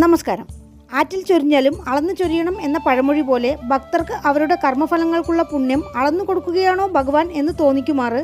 നമസ്കാരം. ആറ്റിൽ ചൊരിഞ്ഞാലും അളന്നു ചൊരിയണം എന്ന പഴമൊഴി പോലെ ഭക്തർക്ക് അവരുടെ കർമ്മഫലങ്ങൾക്കുള്ള പുണ്യം അളന്നു കൊടുക്കുകയാണോ ഭഗവാൻ എന്ന് തോന്നിക്കുമാറ്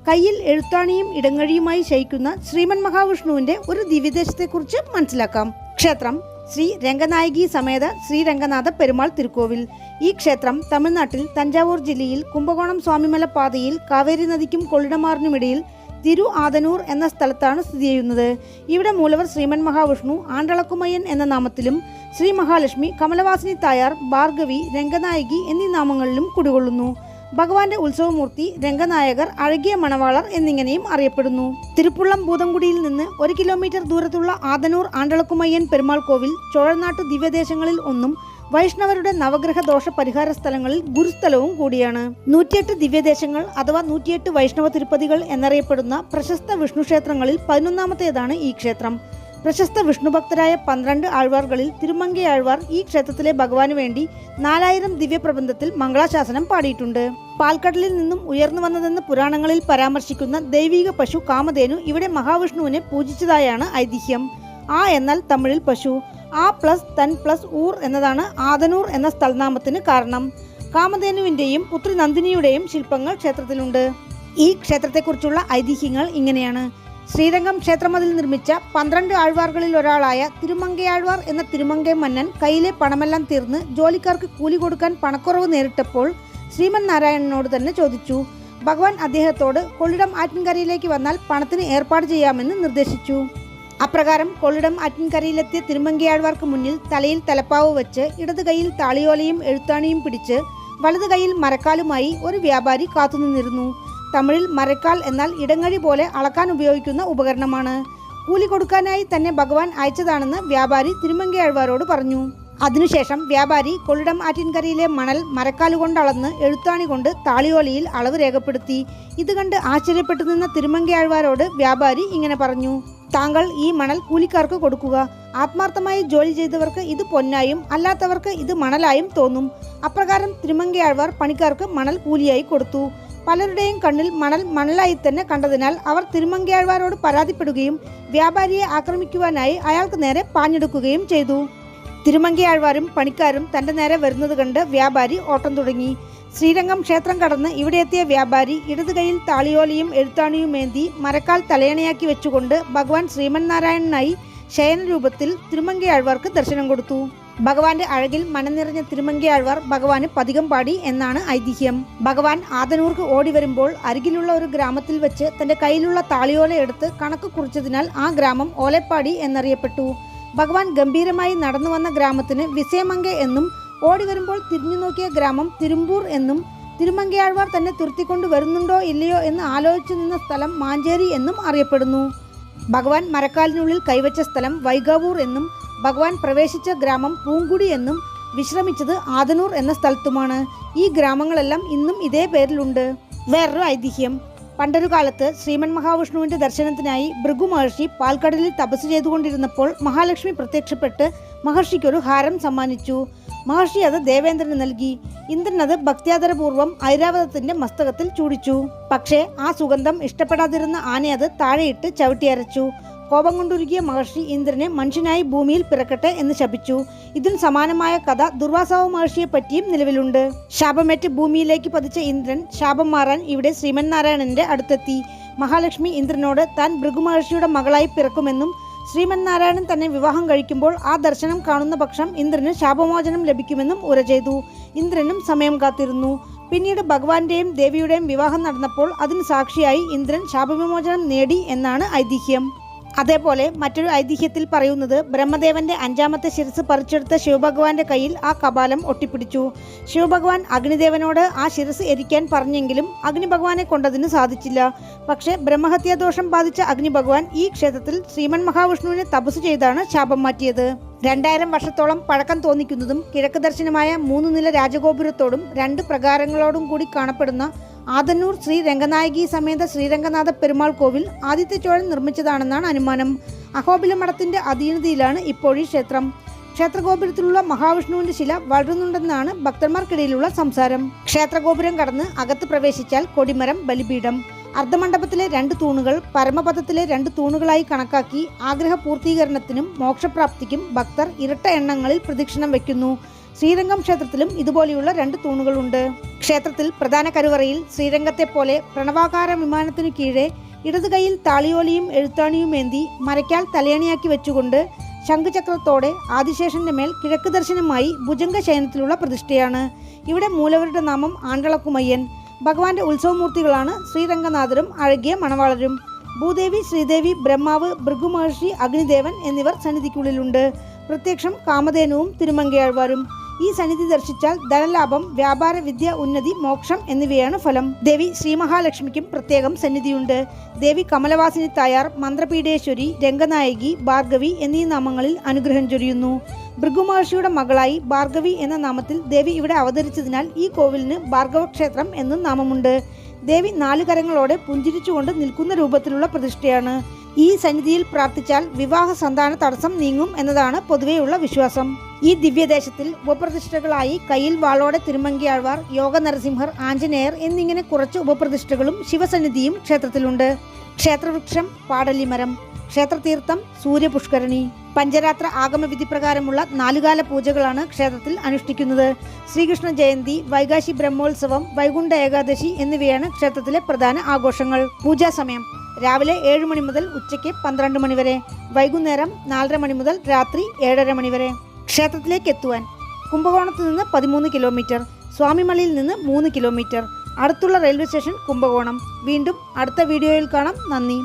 കയ്യിൽ എഴുത്താണിയും ഇടങ്ങഴിയുമായി ശയിക്കുന്ന ശ്രീമൻ മഹാവിഷ്ണുവിന്റെ ഒരു ദിവ്യദേശത്തെക്കുറിച്ച് മനസ്സിലാക്കാം. ക്ഷേത്രം ശ്രീ രംഗനായകി സമേത ശ്രീരംഗനാഥ പെരുമാൾ തിരുക്കോവിൽ. ഈ ക്ഷേത്രം തമിഴ്നാട്ടിൽ തഞ്ചാവൂർ ജില്ലയിൽ കുംഭകോണം സ്വാമിമല പാതയിൽ കാവേരി നദിക്കും കൊള്ളിടമാറിനുമിടയിൽ തിരു ആദനൂർ എന്ന സ്ഥലത്താണ് സ്ഥിതി ചെയ്യുന്നത്. ഇവിടെ മൂലവർ ശ്രീമൻ മഹാവിഷ്ണു ആണ്ടളക്കുമയ്യൻ എന്ന നാമത്തിലും ശ്രീ മഹാലക്ഷ്മി, കമലവാസിനി തായാർ, ഭാർഗവി, രംഗനായകി എന്നീ നാമങ്ങളിലും കുടികൊള്ളുന്നു. ഭഗവാന്റെ ഉത്സവമൂർത്തി രംഗനായകർ, അഴകിയ മണവാളർ എന്നിങ്ങനെയും അറിയപ്പെടുന്നു. തിരുപ്പുള്ളം ഭൂതംകുടിയിൽ നിന്ന് 1 കിലോമീറ്റർ ദൂരത്തുള്ള ആദനൂർ ആണ്ടളക്കുമയ്യൻ പെരുമാൾ കോവിൽ ചോഴനാട്ടു ദിവ്യദേശങ്ങളിൽ ഒന്നും വൈഷ്ണവരുടെ നവഗ്രഹ ദോഷ പരിഹാര സ്ഥലങ്ങളിൽ ഗുരുസ്ഥലവും കൂടിയാണ്. 108 ദിവ്യദേശങ്ങൾ അഥവാ 108 വൈഷ്ണവ തിരുപ്പതികൾ എന്നറിയപ്പെടുന്ന പ്രശസ്ത വിഷ്ണു ക്ഷേത്രങ്ങളിൽ 11ാമത്തേതാണ് ഈ ക്ഷേത്രം. പ്രശസ്ത വിഷ്ണുഭക്തരായ 12 ആഴ്വാർകളിൽ തിരുമങ്കയാഴ്വാർ ഈ ക്ഷേത്രത്തിലെ ഭഗവാന് വേണ്ടി 4000 ദിവ്യപ്രബന്ധത്തിൽ മംഗളാശാസനം പാടിയിട്ടുണ്ട്. പാൽക്കടലിൽ നിന്നും ഉയർന്നു വന്നതെന്ന് പുരാണങ്ങളിൽ പരാമർശിക്കുന്ന ദൈവിക പശു കാമധേനു ഇവിടെ മഹാവിഷ്ണുവിനെ പൂജിച്ചതായാണ് ഐതിഹ്യം. ആ എന്നാൽ തമിഴിൽ പശു, ആ പ്ലസ് തൻ പ്ലസ് ഊർ എന്നതാണ് ആദനൂർ എന്ന സ്ഥലനാമത്തിന് കാരണം. കാമധേനുവിൻ്റെയും പുത്രി നന്ദിനിയുടെയും ശില്പങ്ങൾ ക്ഷേത്രത്തിലുണ്ട്. ഈ ക്ഷേത്രത്തെക്കുറിച്ചുള്ള ഐതിഹ്യങ്ങൾ ഇങ്ങനെയാണ്. ശ്രീരംഗം ക്ഷേത്രമതിൽ നിർമ്മിച്ച 12 ആഴ്വാർകളിൽ ഒരാളായ തിരുമങ്കയാഴ്വാർ എന്ന തിരുമങ്കൈ മന്നൻ കയ്യിലെ പണമെല്ലാം തീർന്ന് ജോലിക്കാർക്ക് കൂലി കൊടുക്കാൻ പണക്കുറവ് നേരിട്ടപ്പോൾ ശ്രീമൻ നാരായണനോട് തന്നെ ചോദിച്ചു. ഭഗവാൻ അദ്ദേഹത്തോട് കൊള്ളിടം ആറ്റിൻകരയിലേക്ക് വന്നാൽ പണത്തിന് ഏർപ്പാട് ചെയ്യാമെന്ന് നിർദ്ദേശിച്ചു. അപ്രകാരം കൊള്ളിടം ആറ്റിൻകരയിലെത്തിയ തിരുമങ്കയാഴ്വാർക്ക് മുന്നിൽ തലയിൽ തലപ്പാവ് വെച്ച് ഇടത് കൈയിൽ താളിയോലയും എഴുത്താണിയും പിടിച്ച് വലത് കൈയിൽ മരക്കാലുമായി ഒരു വ്യാപാരി കാത്തുനിന്നിരുന്നു. തമിഴിൽ മരക്കാൽ എന്നാൽ ഇടങ്ങഴി പോലെ അളക്കാൻ ഉപയോഗിക്കുന്ന ഉപകരണമാണ്. കൂലി കൊടുക്കാനായി തന്നെ ഭഗവാൻ അയച്ചതാണെന്ന് വ്യാപാരി തിരുമങ്കയാഴ്വാരോട് പറഞ്ഞു. അതിനുശേഷം വ്യാപാരി കൊള്ളിടം ആറ്റിൻകരയിലെ മണൽ മരക്കാലുകൊണ്ട് അളന്ന് എഴുത്താണി കൊണ്ട് താളിയോലയിൽ അളവ് രേഖപ്പെടുത്തി. ഇത് കണ്ട് ആശ്ചര്യപ്പെട്ടു നിന്ന തിരുമങ്കയാഴ്വാരോട് വ്യാപാരി ഇങ്ങനെ പറഞ്ഞു: താങ്കൾ ഈ മണൽ കൂലിക്കാർക്ക് കൊടുക്കുക. ആത്മാർത്ഥമായി ജോലി ചെയ്തവർക്ക് ഇത് പൊന്നായും അല്ലാത്തവർക്ക് ഇത് മണലായും തോന്നും. അപ്രകാരം തിരുമങ്കയാഴ്വാർ പണിക്കാർക്ക് മണൽ കൂലിയായി കൊടുത്തു. പലരുടെയും കണ്ണിൽ മണൽ മണലായി തന്നെ കണ്ടതിനാൽ അവർ തിരുമങ്കയാഴ്വാരോട് പരാതിപ്പെടുകയും വ്യാപാരിയെ ആക്രമിക്കുവാനായി അയാൾക്ക് നേരെ പാഞ്ഞെടുക്കുകയും ചെയ്തു. തിരുമങ്കയാഴ്വാരും പണിക്കാരും തൻ്റെ നേരെ വരുന്നത് കണ്ട് വ്യാപാരി ഓട്ടം തുടങ്ങി. ശ്രീരംഗം ക്ഷേത്രം കടന്ന് ഇവിടെ എത്തിയ വ്യാപാരി ഇടത് കൈയിൽ താളിയോലയും എഴുത്താണിയുമേന്തി മരക്കാൽ തലയണയാക്കി വെച്ചുകൊണ്ട് ഭഗവാൻ ശ്രീമൻ നാരായണനായി ശയനരൂപത്തിൽ തിരുമങ്കയാഴ്വാർക്ക് ദർശനം കൊടുത്തു. ഭഗവാന്റെ അഴകിൽ മനം നിറഞ്ഞ തിരുമങ്കയാഴ്വാർ ഭഗവാന് പതികം പാടി എന്നാണ് ഐതിഹ്യം. ഭഗവാൻ ആദനൂർക്ക് ഓടി വരുമ്പോൾ അരികിലുള്ള ഒരു ഗ്രാമത്തിൽ വെച്ച് തൻ്റെ കയ്യിലുള്ള താളിയോല എടുത്ത് കണക്ക് കുറിച്ചതിനാൽ ആ ഗ്രാമം ഓലപ്പാടി എന്നറിയപ്പെട്ടു. ഭഗവാൻ ഗംഭീരമായി നടന്നു വന്ന ഗ്രാമത്തിന് വിസയമങ്ക എന്നും ഓടി വരുമ്പോൾ തിരിഞ്ഞു നോക്കിയ ഗ്രാമം തിരുമ്പൂർ എന്നും തിരുമങ്കയാഴ്വാർ തന്നെ തുരുത്തിക്കൊണ്ട് വരുന്നുണ്ടോ ഇല്ലയോ എന്ന് ആലോചിച്ചു നിന്ന സ്ഥലം മാഞ്ചേരി എന്നും അറിയപ്പെടുന്നു. ഭഗവാൻ മരക്കാലിനുള്ളിൽ കൈവച്ച സ്ഥലം വൈകാവൂർ എന്നും ഭഗവാൻ പ്രവേശിച്ച ഗ്രാമം പൂങ്കുടി എന്നും വിശ്രമിച്ചത് ആദനൂർ എന്ന സ്ഥലത്തുമാണ്. ഈ ഗ്രാമങ്ങളെല്ലാം ഇന്നും ഇതേ പേരിലുണ്ട്. വേറൊരു ഐതിഹ്യം: പണ്ടൊരു കാലത്ത് ശ്രീമൻ മഹാവിഷ്ണുവിന്റെ ദർശനത്തിനായി ഭൃഗു മഹർഷി പാൽക്കടലിൽ തപസ് ചെയ്തുകൊണ്ടിരുന്നപ്പോൾ മഹാലക്ഷ്മി പ്രത്യക്ഷപ്പെട്ട് മഹർഷിക്കൊരു ഹാരം സമ്മാനിച്ചു. മഹർഷി അത് ദേവേന്ദ്രന് നൽകി. ഇന്ദ്രൻ അത് ഭക്ത്യാദരപൂർവ്വം ഐരാവതത്തിന്റെ മസ്തകത്തിൽ ചൂടിച്ചു. പക്ഷേ ആ സുഗന്ധം ഇഷ്ടപ്പെടാതിരുന്ന ആന അത് താഴെയിട്ട് ചവിട്ടിയരച്ചു. കോപം കൊണ്ടുരുകിയ മഹർഷി ഇന്ദ്രനെ മനുഷ്യനായി ഭൂമിയിൽ പിറക്കട്ടെ എന്ന് ശപിച്ചു. ഇതിന് സമാനമായ കഥ ദുർവാസാവ് മഹർഷിയെ പറ്റിയും നിലവിലുണ്ട്. ശാപമേറ്റ് ഭൂമിയിലേക്ക് പതിച്ച ഇന്ദ്രൻ ശാപം മാറാൻ ഇവിടെ ശ്രീമൻ നാരായണന്റെ അടുത്തെത്തി. മഹാലക്ഷ്മി ഇന്ദ്രനോട് താൻ ഭൃഗു മഹർഷിയുടെ മകളായി പിറക്കുമെന്നും ശ്രീമൻ നാരായണൻ തന്നെ വിവാഹം കഴിക്കുമ്പോൾ ആ ദർശനം കാണുന്ന പക്ഷം ഇന്ദ്രന് ശാപമോചനം ലഭിക്കുമെന്നും ഉര ചെയ്തു. ഇന്ദ്രനും സമയം കാത്തിരുന്നു. പിന്നീട് ഭഗവാന്റെയും ദേവിയുടെയും വിവാഹം നടന്നപ്പോൾ അതിന് സാക്ഷിയായി ഇന്ദ്രൻ ശാപവിമോചനം നേടി എന്നാണ് ഐതിഹ്യം. അതേപോലെ മറ്റൊരു ഐതിഹ്യത്തിൽ പറയുന്നത് ബ്രഹ്മദേവന്റെ 5ാമത്തെ ശിരസ് പറിച്ചെടുത്ത ശിവഭഗവാന്റെ കയ്യിൽ ആ കപാലം ഒട്ടിപ്പിടിച്ചു. ശിവഭഗവാൻ അഗ്നിദേവനോട് ആ ശിരസ് എരിക്കാൻ പറഞ്ഞെങ്കിലും അഗ്നി ഭഗവാനെ കൊണ്ടതിന് സാധിച്ചില്ല. പക്ഷേ ബ്രഹ്മഹത്യാദോഷം ബാധിച്ച അഗ്നി ഭഗവാൻ ഈ ക്ഷേത്രത്തിൽ ശ്രീമൻ മഹാവിഷ്ണുവിനെ തപസ് ചെയ്താണ് ശാപം മാറ്റിയത്. 2000 വർഷത്തോളം പഴക്കം തോന്നിക്കുന്നതും കിഴക്ക് ദർശനമായ 3 നില രാജഗോപുരത്തോടും 2 പ്രകാരങ്ങളോടും കൂടി കാണപ്പെടുന്ന ആദനൂർ ശ്രീ രംഗനായകി സമേത ശ്രീരംഗനാഥ പെരുമാൾ കോവിൽ ആദിത്യ ചോഴൻ നിർമ്മിച്ചതാണെന്നാണ് അനുമാനം. അഹോബില മഠത്തിന്റെ അധീനതയിലാണ് ഇപ്പോഴീ ക്ഷേത്രം. ക്ഷേത്രഗോപുരത്തിലുള്ള മഹാവിഷ്ണുവിന്റെ ശില വളരുന്നുണ്ടെന്നാണ് ഭക്തന്മാർക്കിടയിലുള്ള സംസാരം. ക്ഷേത്രഗോപുരം കടന്ന് അകത്ത് പ്രവേശിച്ചാൽ കൊടിമരം, ബലിപീഠം, അർദ്ധമണ്ഡപത്തിലെ 2 തൂണുകൾ പരമപദത്തിലെ 2 തൂണുകളായി കണക്കാക്കി ആഗ്രഹ പൂർത്തീകരണത്തിനും മോക്ഷപ്രാപ്തിക്കും ഭക്തർ ഇരട്ട എണ്ണങ്ങളിൽ പ്രദക്ഷിണം വയ്ക്കുന്നു. ശ്രീരംഗം ക്ഷേത്രത്തിലും ഇതുപോലെയുള്ള 2 തൂണുകളുണ്ട്. ക്ഷേത്രത്തിൽ പ്രധാന കരുവറയിൽ ശ്രീരംഗത്തെ പോലെ പ്രണവാകാര വിമാനത്തിനു കീഴെ ഇടതു കൈയിൽ താളിയോലിയും എഴുത്താണിയുമേന്തി മരയ്ക്കാൽ തലയണിയാക്കി വെച്ചുകൊണ്ട് ശംഖുചക്രത്തോടെ ആദിശേഷന്റെ മേൽ കിഴക്ക് ദർശനമായി ഭുജംഗ ശയനത്തിലുള്ള പ്രതിഷ്ഠയാണ്. ഇവിടെ മൂലവരുടെ നാമം ആണ്ടളക്കുമയ്യൻ. ഭഗവാന്റെ ഉത്സവമൂർത്തികളാണ് ശ്രീരംഗനാഥരും അഴകിയ മണവാളരും. ഭൂദേവി, ശ്രീദേവി, ബ്രഹ്മാവ്, ഭൃഗുമഹർഷി, അഗ്നിദേവൻ എന്നിവർ സന്നിധിക്കുള്ളിലുണ്ട്. പ്രത്യക്ഷം കാമധേനുവും തിരുമങ്കയാഴ്വാരും. ഈ സന്നിധി ദർശിച്ചാൽ ധനലാഭം, വ്യാപാര, വിദ്യ, ഉന്നതി, മോക്ഷം എന്നിവയാണ് ഫലം. ദേവി ശ്രീ മഹാലക്ഷ്മിക്കും പ്രത്യേകം സന്നിധിയുണ്ട്. ദേവി കമലവാസിനി തായാർ, മന്ത്രപീഠേശ്വരി, രംഗനായകി, ഭാർഗവി എന്നീ നാമങ്ങളിൽ അനുഗ്രഹം ചൊരിയുന്നു. ഭൃഗുമഹർഷിയുടെ മകളായി ഭാർഗവി എന്ന നാമത്തിൽ ദേവി ഇവിടെ അവതരിച്ചതിനാൽ ഈ കോവിലിന് ഭാർഗവക്ഷേത്രം എന്നും നാമമുണ്ട്. ദേവി 4 കരങ്ങളോടെ പുഞ്ചിരിച്ചുകൊണ്ട് നിൽക്കുന്ന രൂപത്തിലുള്ള പ്രതിഷ്ഠയാണ്. ഈ സന്നിധിയിൽ പ്രാർത്ഥിച്ചാൽ വിവാഹ സന്താന തടസ്സം നീങ്ങും എന്നതാണ് പൊതുവെയുള്ള വിശ്വാസം. ഈ ദിവ്യദേശത്തിൽ ഉപപ്രതിഷ്ഠകളായി കയ്യിൽ വാളോടെ തിരുമങ്കിയാഴ്വാർ, യോഗ നരസിംഹർ, ആഞ്ജനേയർ എന്നിങ്ങനെ കുറച്ച് ഉപപ്രതിഷ്ഠകളും ശിവസന്നിധിയും ക്ഷേത്രത്തിലുണ്ട്. ക്ഷേത്രവൃക്ഷം പാടലിമരം. ക്ഷേത്രതീർത്ഥം സൂര്യപുഷ്കരണി. പഞ്ചരാത്ര ആഗമവിധി പ്രകാരമുള്ള 4 കാല പൂജകളാണ് ക്ഷേത്രത്തിൽ അനുഷ്ഠിക്കുന്നത്. ശ്രീകൃഷ്ണ ജയന്തി, വൈകാശി ബ്രഹ്മോത്സവം, വൈകുണ്ഠ ഏകാദശി എന്നിവയാണ് ക്ഷേത്രത്തിലെ പ്രധാന ആഘോഷങ്ങൾ. പൂജാ സമയം രാവിലെ 7 മണി മുതൽ ഉച്ചയ്ക്ക് 12 മണി വരെ, വൈകുന്നേരം 4:30 മണി മുതൽ രാത്രി 7:30 മണി വരെ. ക്ഷേത്രത്തിലേക്ക് എത്തുവാൻ കുംഭകോണത്ത് നിന്ന് 13 കിലോമീറ്റർ, സ്വാമിമലയിൽ നിന്ന് 3 കിലോമീറ്റർ. അടുത്തുള്ള റെയിൽവേ സ്റ്റേഷൻ കുംഭകോണം. വീണ്ടും അടുത്ത വീഡിയോയിൽ കാണാം. നന്ദി.